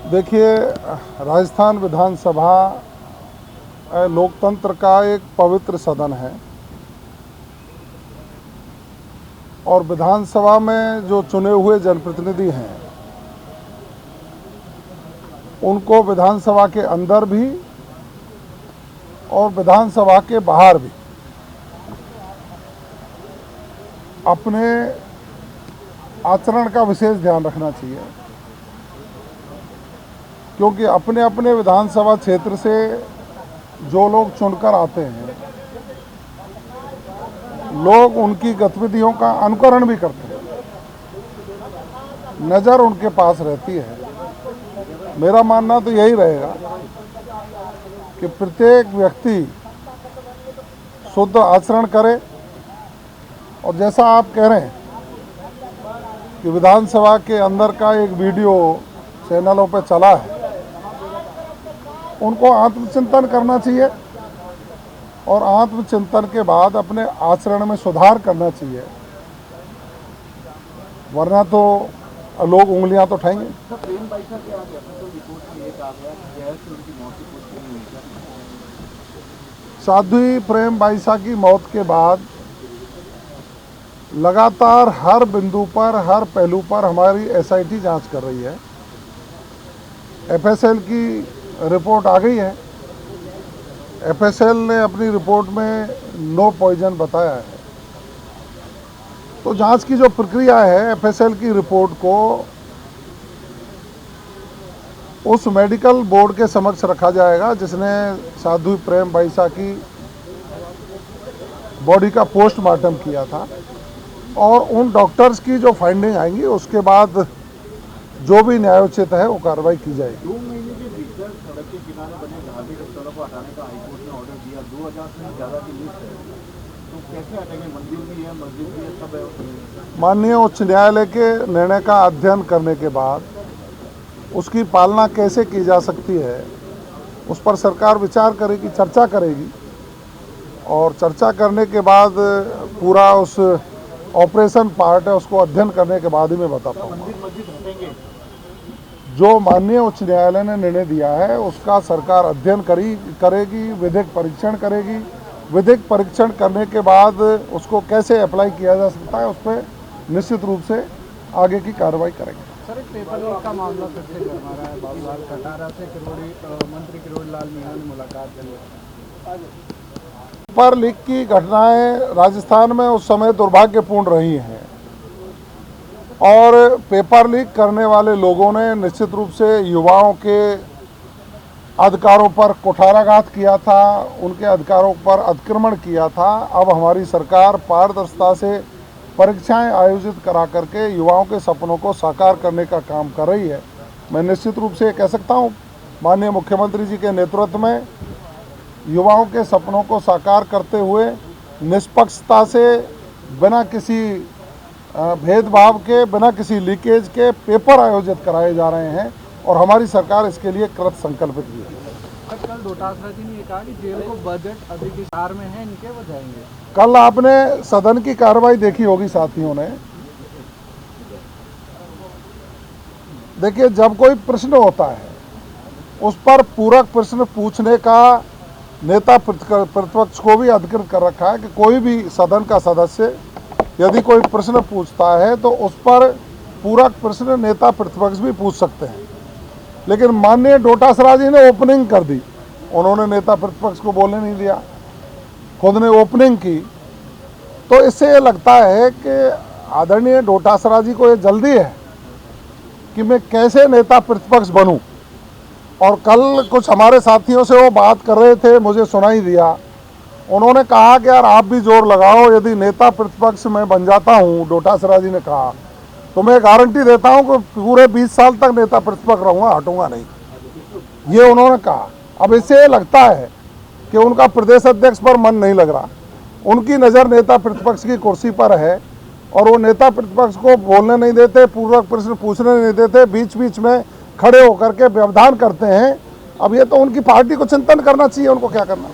देखिए, राजस्थान विधानसभा लोकतंत्र का एक पवित्र सदन है और विधानसभा में जो चुने हुए जनप्रतिनिधि हैं उनको विधानसभा के अंदर भी और विधानसभा के बाहर भी अपने आचरण का विशेष ध्यान रखना चाहिए, क्योंकि अपने अपने विधानसभा क्षेत्र से जो लोग चुनकर आते हैं, लोग उनकी गतिविधियों का अनुकरण भी करते हैं, नज़र उनके पास रहती है। मेरा मानना तो यही रहेगा कि प्रत्येक व्यक्ति शुद्ध आचरण करे, और जैसा आप कह रहे हैं कि विधानसभा के अंदर का एक वीडियो चैनलों पर चला है, उनको आत्मचिंतन करना चाहिए और आत्मचिंतन के बाद अपने आचरण में सुधार करना चाहिए, वरना तो लोग उंगलियां तो उठाएंगे। साध्वी प्रेम बाईसा की मौत के बाद लगातार हर बिंदु पर, हर पहलू पर हमारी एसआईटी जांच कर रही है। एफएसएल की रिपोर्ट आ गई है। एफएसएल ने अपनी रिपोर्ट में नो पॉइजन बताया है। तो जांच की जो प्रक्रिया है, एफएसएल की रिपोर्ट को उस मेडिकल बोर्ड के समक्ष रखा जाएगा जिसने साध्वी प्रेम बाईसा की बॉडी का पोस्टमार्टम किया था, और उन डॉक्टर्स की जो फाइंडिंग आएंगी उसके बाद जो भी न्यायोचित है वो कार्रवाई की जाएगी। 2 महीने के भीतर सड़क के किनारे बने धार्मिक स्थलों को हटाने का हाईकोर्ट ने ऑर्डर दिया। 2000 से ज़्यादा की लिस्ट है, तो कैसे हटेंगे? मंदिर भी है, मस्जिद भी है, सब है। माननीय उच्च न्यायालय के निर्णय का अध्ययन करने के बाद उसकी पालना कैसे की जा सकती है उस पर सरकार विचार करेगी, चर्चा करेगी, और चर्चा करने के बाद पूरा उस ऑपरेशन पार्ट है उसको अध्ययन करने के बाद ही मैं बता पाऊँगा। मस्जिद हटेंगे? जो माननीय उच्च न्यायालय ने निर्णय दिया है उसका सरकार अध्ययन करेगी, विधिक परीक्षण करेगी। विधिक परीक्षण करने के बाद उसको कैसे अप्लाई किया जा सकता है उस पर निश्चित रूप से आगे की कार्रवाई करेंगे। सर, एक पेपर लीक का मामला फिर से गर्मा रहा है। बाबूलाल खटारा से मंत्री किरोड़ी लाल मीणा ने मुलाकात की। पेपर लीक की घटनाएं राजस्थान में उस समय दुर्भाग्यपूर्ण रही हैं, और पेपर लीक करने वाले लोगों ने निश्चित रूप से युवाओं के अधिकारों पर कुठाराघात किया था, उनके अधिकारों पर अतिक्रमण किया था। अब हमारी सरकार पारदर्शिता से परीक्षाएं आयोजित करा करके युवाओं के सपनों को साकार करने का काम कर रही है। मैं निश्चित रूप से कह सकता हूं, माननीय मुख्यमंत्री जी के नेतृत्व में युवाओं के सपनों को साकार करते हुए निष्पक्षता से, बिना किसी भेदभाव के, बिना किसी लीकेज के पेपर आयोजित कराए जा रहे हैं, और हमारी सरकार इसके लिए कृत संकल्पित भी है। कल डोटासरा जी ने कहा कि जेल को बजट अभी विस्तार में है, इनके वो जाएंगे। कल आपने सदन की कार्रवाई देखी होगी साथियों ने। देखिए, जब कोई प्रश्न होता है उस पर पूरक प्रश्न पूछने का नेता प्रतिपक्ष को भी अधिकृत कर रखा है कि कोई भी सदन का सदस्य यदि कोई प्रश्न पूछता है तो उस पर पूरक प्रश्न नेता प्रतिपक्ष भी पूछ सकते हैं। लेकिन माननीय डोटासरा जी ने ओपनिंग कर दी, उन्होंने नेता प्रतिपक्ष को बोलने नहीं दिया, खुद ने ओपनिंग की। तो इससे ये लगता है कि आदरणीय डोटासरा जी को ये जल्दी है कि मैं कैसे नेता प्रतिपक्ष बनूं। और कल कुछ हमारे साथियों से वो बात कर रहे थे, मुझे सुनाई दिया, उन्होंने कहा कि यार आप भी जोर लगाओ, यदि नेता प्रतिपक्ष मैं बन जाता हूं, डोटासरा जी ने कहा, तो मैं गारंटी देता हूं कि पूरे 20 साल तक नेता प्रतिपक्ष रहूंगा, हटूंगा नहीं, ये उन्होंने कहा। अब इससे लगता है कि उनका प्रदेश अध्यक्ष पर मन नहीं लग रहा, उनकी नज़र नेता प्रतिपक्ष की कुर्सी पर है, और वो नेता प्रतिपक्ष को बोलने नहीं देते, पूरक प्रश्न पूछने नहीं देते, बीच बीच में खड़े होकर के व्यवधान करते हैं। अब ये तो उनकी पार्टी को चिंतन करना चाहिए, उनको क्या करना।